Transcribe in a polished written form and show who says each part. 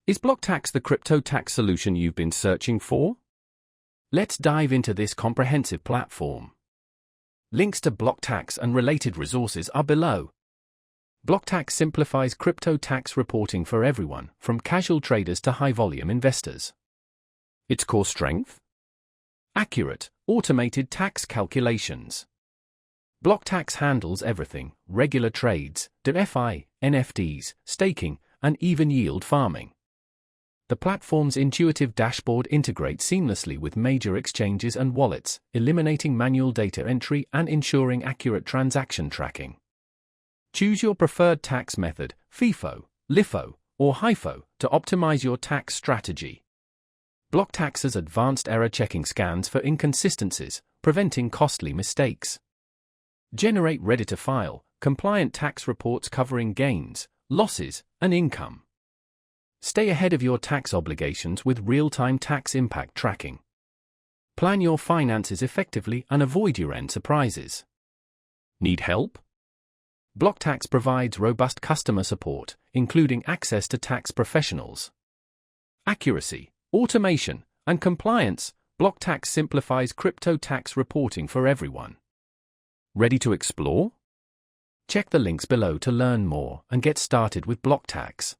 Speaker 1: Is BlockTax the crypto tax solution you've been searching for? Let's dive into this comprehensive platform. Links to BlockTax and related resources are below. BlockTax simplifies crypto tax reporting for everyone, from casual traders to high-volume investors. Its core strength? Accurate, automated tax calculations. BlockTax handles everything: regular trades, DeFi, NFTs, staking, and even yield farming. The platform's intuitive dashboard integrates seamlessly with major exchanges and wallets, eliminating manual data entry and ensuring accurate transaction tracking. Choose your preferred tax method, FIFO, LIFO, or HIFO, to optimize your tax strategy. BlockTax's advanced error-checking scans for inconsistencies, preventing costly mistakes. Generate ready-to-file, compliant tax reports covering gains, losses, and income. Stay ahead of your tax obligations with real-time tax impact tracking. Plan your finances effectively and avoid year-end surprises. Need help? BlockTax provides robust customer support, including access to tax professionals. Accuracy, automation, and compliance. BlockTax simplifies crypto tax reporting for everyone. Ready to explore? Check the links below to learn more and get started with BlockTax.